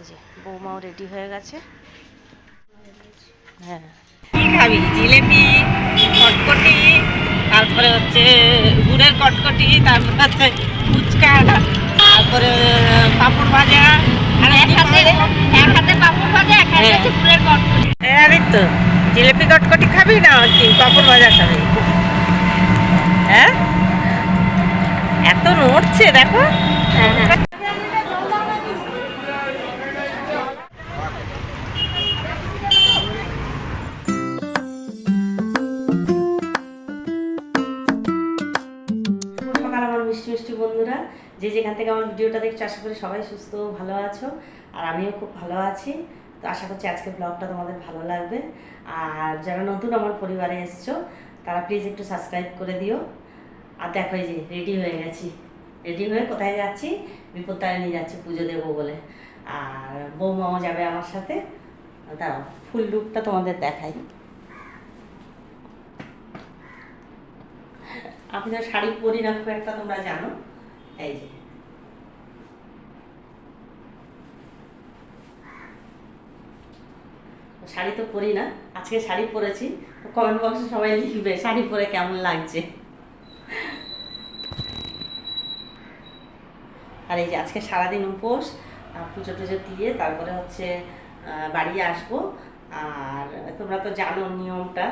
এই যে বৌমাও রেডি হয়ে গেছে। হ্যাঁ, কি খাবি? জিলেপি, কটকটি, তারপরে হচ্ছে গুড়ের কটকটি, তারপরে হচ্ছে ফুচকা, তারপরে পাঁপড় ভাজা। আর এক হাতে পাঁপড় ভাজা, এক হাতে হচ্ছে গুড়ের কটকটি। আরে তো জিলেপি কটকটি খাবি না কি পাঁপড় ভাজা খাবি? হ্যাঁ, এত নড়ছে দেখো। মিষ্টি মিষ্টি বন্ধুরা, যে যেখান থেকে আমার ভিডিওটা দেখছো, আশা করি সবাই সুস্থ ভালো আছো, আর আমিও খুব ভালো আছি। তো আশা করছি আজকের ব্লগটা তোমাদের ভালো লাগবে। আর যারা নতুন আমার পরিবারে এসছো তারা প্লিজ একটু সাবস্ক্রাইব করে দিও। আর দেখো এই যে রেডি হয়ে গেছি। রেডি হয়ে কোথায় যাচ্ছি? বিপত্তারিণী যাচ্ছি পুজো দেবো বলে। আর বৌমাও যাবে আমার সাথে। দাঁড়াও, ফুল লুকটা তোমাদের দেখাই। আমি তো শাড়ি পরি না খুব একটা, তোমরা জানো। এই যে শাড়ি তো পরি না, আজকে শাড়ি পরেছি। কমেন্ট বক্সে সবাই লিখবে শাড়ি পরে কেমন লাগছে। আর এই যে আজকে সারাদিন উপোস, পুজো টুজো দিয়ে তারপরে হচ্ছে বাড়ি আসবো। আর তোমরা তো জানো নিয়মটা,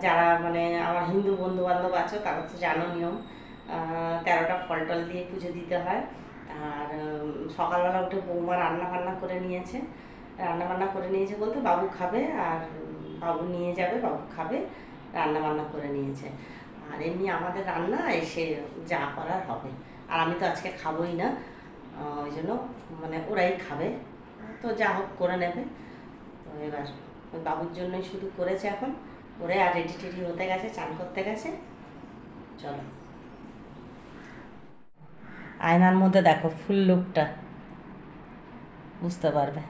যারা মানে আমার হিন্দু বন্ধু বান্ধব আছো তারা তো জানো নিয়ম। 13টা ফল টল দিয়ে পুজো দিতে হয়। আর সকালবেলা উঠে বৌমা রান্না বান্না করে নিয়েছে। বলতে বাবু খাবে, আর বাবু নিয়ে যাবে, বাবু খাবে, রান্না বান্না করে নিয়েছে। আর এমনি আমাদের রান্না এসে যা করার হবে। আর আমি তো আজকে খাবোই না, ওই জন্য মানে ওরাই খাবে, তো যা হোক করে নেবে। তো এবার বাবুর জন্যই শুধু করেছে এখন। ওরে আর রেডি টেডি হতে গেছে, চান করতে গেছে। চলো, আয়নার মধ্যে দেখো ফুল লুকটা, বুঝতে পারবে।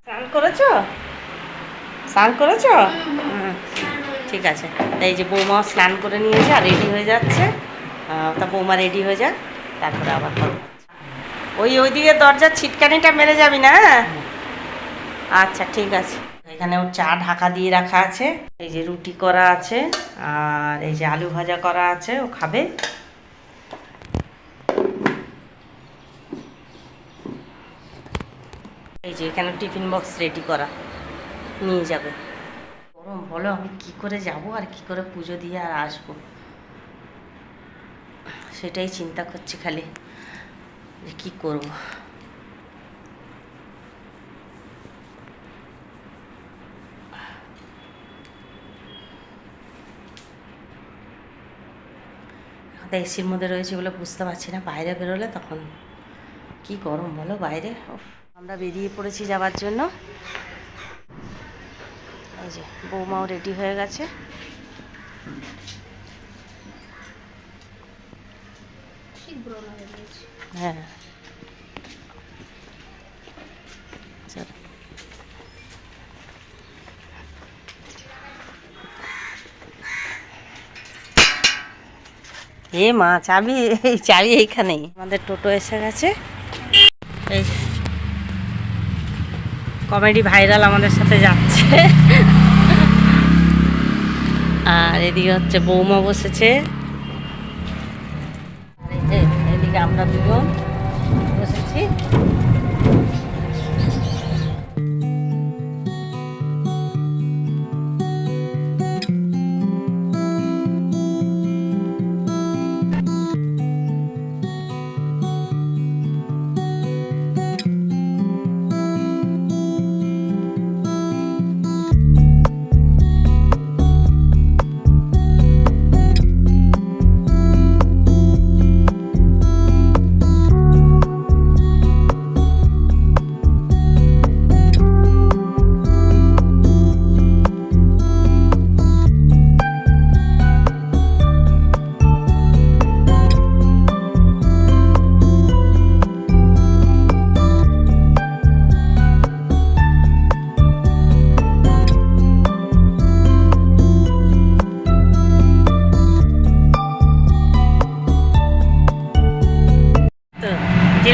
স্নান করেছো? স্নান করেছো? ঠিক আছে। এই যে বৌমা স্নান করে নিয়েছে আর রেডি হয়ে যাচ্ছে। তা বৌমা রেডি হয়ে যাক, তারপরে আবার কথা। ওইদিকে দরজার ছিটকানিটা মেরে যাবি না? আচ্ছা ঠিক আছে। এখানে ওর চা ঢাকা দিয়ে রাখা আছে। এই যে রুটি করা আছে, আর এই যে আলু ভাজা করা আছে, ও খাবে। এই যে এখানে টিফিন বক্স রেডি করা, নিয়ে যাবে। গরম, বলো আমি কি করে যাব আর কি করে পুজো দিয়ে আর আসবো, সেটাই চিন্তা করছি খালি যে কী করবো। এসির মধ্যে রয়েছে বলে বুঝতে পারছি না, বাইরে বেরোলে তখন কি গরম বলো বাইরে। আমরা বেরিয়ে পড়েছি যাওয়ার জন্য। এই যে বৌমাও রেডি হয়ে গেছে। হ্যাঁ, চল। এ মা, চাবি এইখানেই। আমাদের টোটো এসে গেছে। এই কমেডি ভাইরাল আমাদের সাথে যাচ্ছে। আর এদিকে হচ্ছে বৌমা বসেছে, এদিকে আমরা দুজন বসেছি।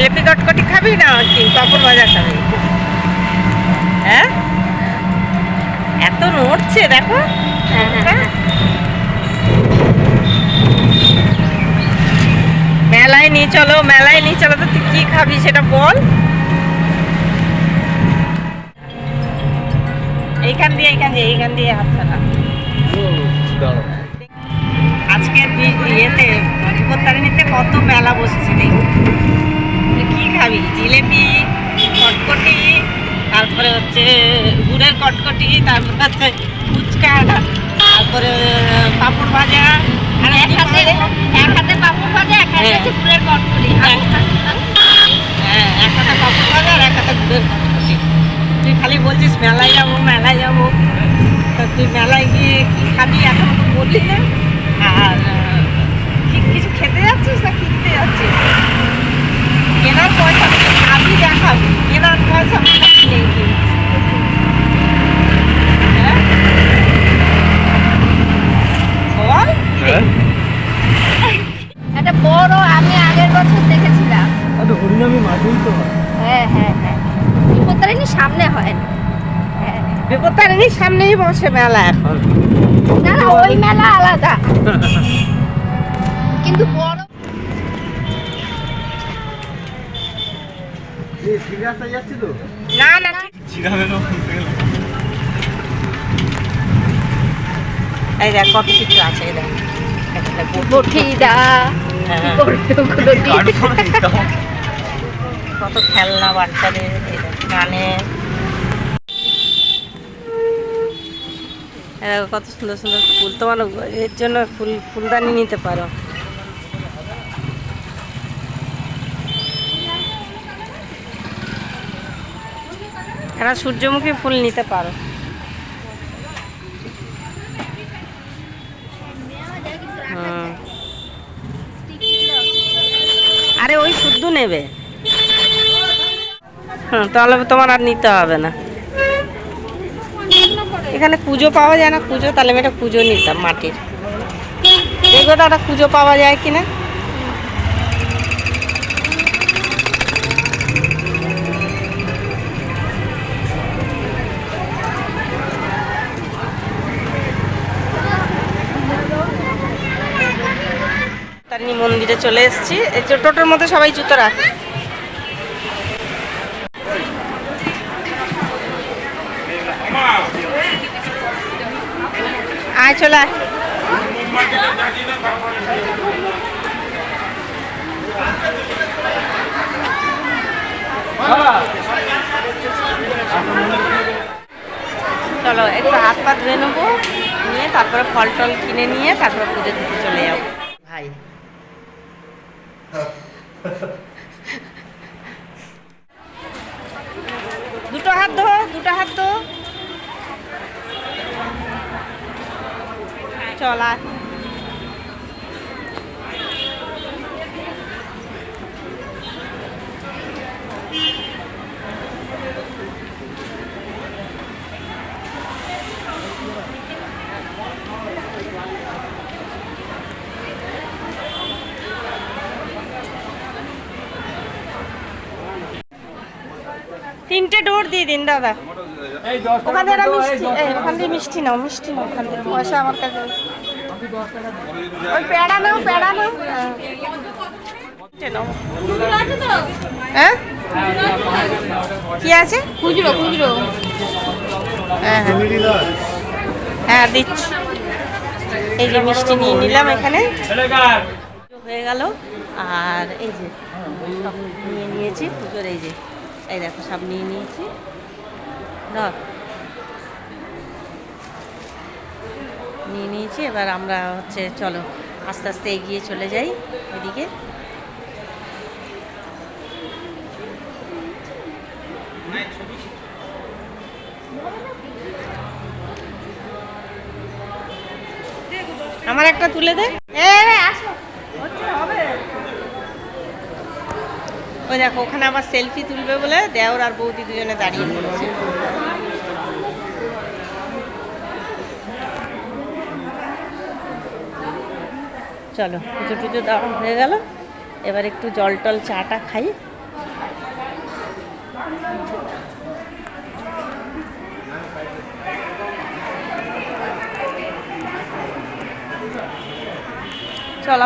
জিলেপি কটকটি খাবি না কি পাঁপড় ভাজা খাবি? হ্যাঁ, এত নড়ছে দেখো। মেলায় নিয়ে চলো, মেলায় নিয়ে চলো। তো তুই কি খাবি সেটা বল। এইখান দিয়ে হাত ছাড়া। আজকে ইয়েতে বিপত্তারিণীতে কত মেলা বসেছে দেখি। তুই কি খাবি? জিলেপি, কটকটি, তারপরে হচ্ছে গুড়ের কটকটি, তারপরে হচ্ছে ফুচকা, তারপরে পাঁপড় ভাজা। আর এক হাতে পাঁপড় ভাজা, এক হাতে হচ্ছে গুড়ের কটকটি। হ্যাঁ, এক হাতে পাঁপড় ভাজা আর এক হাতে গুড়ের কটকটি। তুই খালি বলছিস মেলায় যাবো, মেলায় যাবো। তা তুই মেলায় গিয়ে কি খাবি এখনো তো বললি না। আর কিছু খেতে যাচ্ছিস না কিনতে যাচ্ছিস? কেনার পয়সা খাবি দেখাবি, কেনার পয়সা নেই কিন্তু। হ্যাঁ বল। একটা বড় আমি আগের বছর দেখেছিলাম। হরিনামি মাঠেই তো হয়। হ্যাঁ হ্যাঁ হ্যাঁ, বিপত্তারিণীর সামনে হয়। হ্যাঁ, বিপত্তারিণীর সামনেই বসে মেলা এখন। না না, ওই মেলা আলাদা কিন্তু বড়। যাচ্ছি তো না না, এই দেখ কত কিছু আছে। এই দেখ বঠিদা কত খেলনা বাচ্চাদের, গানের। কত সুন্দর সুন্দর ফুল। তোমার এর জন্য ফুলদানি নিতে পারো। এরা সূর্যমুখী ফুল নিতে পারো। আরে ওই শুদ্ধ নেবে। তাহলে তোমার আর নিতে হবে না। এখানে কুজো পাওয়া যায় না, কুজো। তাহলে আমি একটা কুজো নিতাম মাটির। দেখবো তো একটা কুজো পাওয়া যায় কিনা। তারিণী মন্দিরে চলে এসেছি। এই টোটোর মধ্যে সবাই জুতো রাখে। আয় চলে আয়। চলো একটু হাত পা ধুয়ে নেবো, নিয়ে তারপরে ফল টল কিনে নিয়ে তারপরে পুজো দিতে চলে যাবো। ভাই দুটো হাত ধো, দুটো হাত ধো। চলা তিনটে ডোর দিয়ে দিন দাদা। ওখান থেকে মিষ্টি, ওখান থেকে মিষ্টি নাও, মিষ্টি নাও ওখান থেকে। পয়সা আমার কাছে। ওই পেড়া নাও, পেড়া নাও। হ্যাঁ কি আছে? খুচরো খুচরো। হ্যাঁ হ্যাঁ দিচ্ছি। এই যে মিষ্টি নিয়ে নিলাম এখানে, হয়ে গেল। আর এই যে সব নিয়ে নিয়েছি পুজোর। এই যে এই দেখো সব নিয়ে নিয়েছি। নিয়ে নিয়েছি। এবার আমরা হচ্ছে চলো আস্তে আস্তে এগিয়ে চলে যাই এদিকে। আমার একটা তুলে দে। আসো, হবে। ওই দেখো ওখানে আবার সেলফি তুলবে বলে দেওর আর বৌদি দুজনে দাঁড়িয়ে পড়েছে। চলো পুজো টুজো দেওয়া হয়ে গেল। এবার একটু জল টল চাটা খাই, চল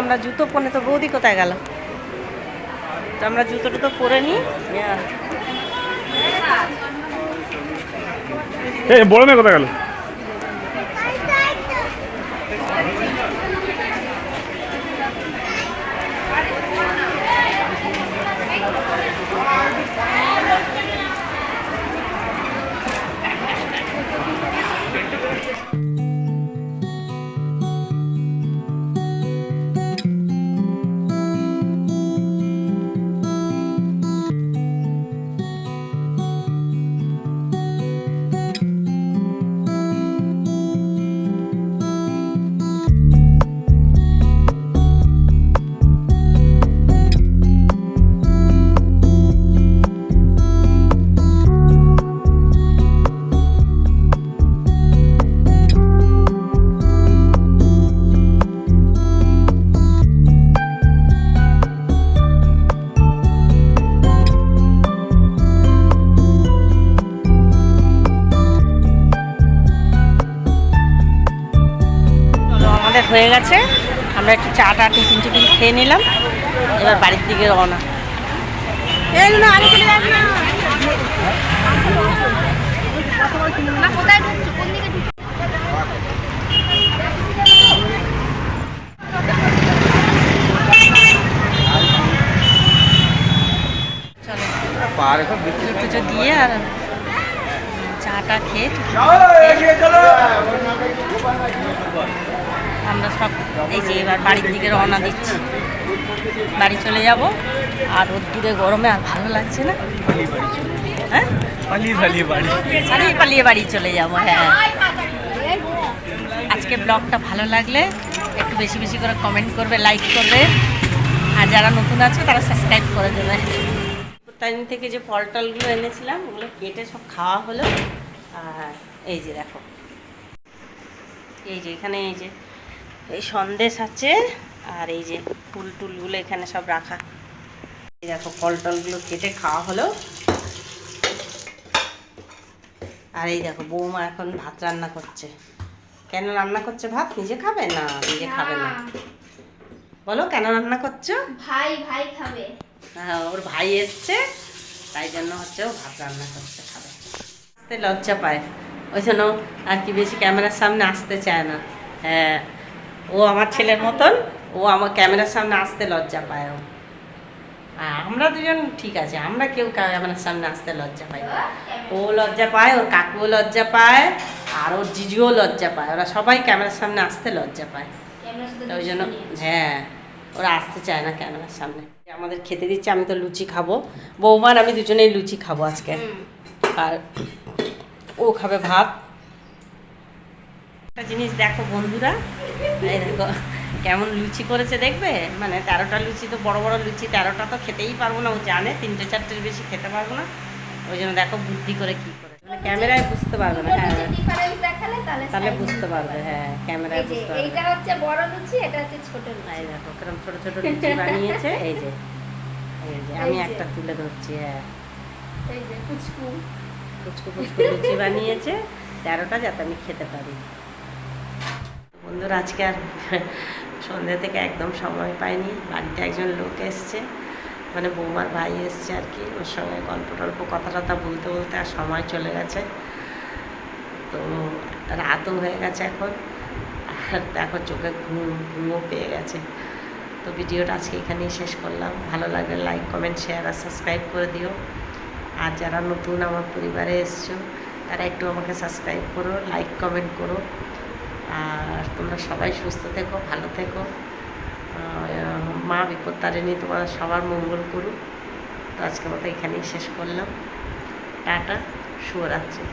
আমরা জুতো পরে, তো বৌদি কোথায় গেল? তো আমরা জুতো টুতো পরে নিই। বড় মেয়ে কোথায় গেল? হয়ে গেছে, আমরা একটু চা টা টিফিন টিফিন খেয়ে নিলাম, এবার বাড়ির দিকে রওনা। কোথায় ঢুকছো? কোন দিকে ঢুকছো? চলো পুজো দিয়ে আর চাটা খেয়ে আমরা সব এই যে এবার বাড়ির দিকে রওনা দিচ্ছি। বাড়ি চলে যাব, আর রোদ্দুরে গরমে আর ভালো লাগছে না। হ্যাঁ, পালিয়ে পালিয়ে বাড়ি চলে যাব। হ্যাঁ, আজকে ব্লগটা ভালো লাগলে একটু বেশি বেশি করে কমেন্ট করবে, লাইক করবে, আর যারা নতুন আছে তারা সাবস্ক্রাইব করে দেবে। কোত্তাইনি থেকে যে ফল টলগুলো এনেছিলাম ওগুলো কেটে সব খাওয়া হলো। আর এই যে দেখো, এই যে এখানে এই যে এই সন্দেশ আছে, আর এই যে ফুল টুলগুলো এখানে সব রাখা। এই দেখো ফল টলগুলো কেটে খাওয়া হলো। আর এই দেখো বৌমা এখন ভাত রান্না করছে। কেন রান্না করছে ভাত? নিজে খাবে না? নিজে খাবে না। বলো কেন রান্না করছো? ভাই খাবে। হ্যাঁ, ওর ভাই এসছে, তাই জন্য হচ্ছে ও ভাত রান্না করছে, খাবে। আসতে লজ্জা পায়, ওই জন্য আর কি বেশি ক্যামেরার সামনে আসতে চায় না। হ্যাঁ, ও আমার ছেলের মতন, ও আমার ক্যামেরার সামনে আসতে লজ্জা পায়। ও আমরা দুজন ঠিক আছে, আমরা কেউ ক্যামেরার সামনে আসতে লজ্জা পাই না। ও লজ্জা পায়, ওর কাকুও লজ্জা পায়, আর ওর জিজুও লজ্জা পায়। ওরা সবাই ক্যামেরার সামনে আসতে লজ্জা পায়, তো ওই জন্য হ্যাঁ ওরা আসতে চায় না ক্যামেরার সামনে। আমাদের খেতে দিচ্ছে, আমি তো লুচি খাবো, বৌমার আমি দুজনেই লুচি খাবো আজকে, আর ও খাবে ভাত। একটা জিনিস দেখো বন্ধুরা, এই দেখো কেমন লুচি করেছে দেখবে, মানে 13টা লুচি, তো বড় বড় লুচি 13টা তো খেতেই পারবো না, ও জানে 3টে 4টের বেশি খেতে পারবো না, ওই জন্য দেখো বুদ্ধি করে কি করে, মানে ক্যামেরায় বুঝতে পারবে না। হ্যাঁ, তাহলে বুঝতে পারবে। হ্যাঁ, ক্যামেরায় বুঝতে পারবে। এইটা হচ্ছে বড় লুচি, এটা হচ্ছে ছোট লুচি। এই দেখো কিরকম ছোট ছোট লুচি বানিয়েছে। এই যে আমি একটা তুলে ধরছি। হ্যাঁ, এই যে কুচকু ফুচকু ফুচকু লুচি বানিয়েছে 13টা, যাতে আমি খেতে পারি। বন্ধুরা আজকে আর সন্ধ্যা থেকে একদম সময় পাইনি, বাড়িতে একজন লোক এসছে, মানে বৌমার ভাই এসছে আর কি, ওর সঙ্গে গল্প টল্প কথা টথা বলতে বলতে আর সময় চলে গেছে। তো রাতও হয়ে গেছে এখন, আর দেখো চোখে ঘুমও পেয়ে গেছে। তো ভিডিওটা আজকে এখানেই শেষ করলাম। ভালো লাগলে লাইক কমেন্ট শেয়ার আর সাবস্ক্রাইব করে দিও। আর যারা নতুন আমার পরিবারে এসছো তারা একটু আমাকে সাবস্ক্রাইব করো, লাইক কমেন্ট করো। আর তোমরা সবাই সুস্থ থেকো, ভালো থেকো। মা বিপত্তারিণী তোমার সবার মঙ্গল করুক। তো আজকের মতো এখানেই শেষ করলাম। টাটা, শুভরাত্রি।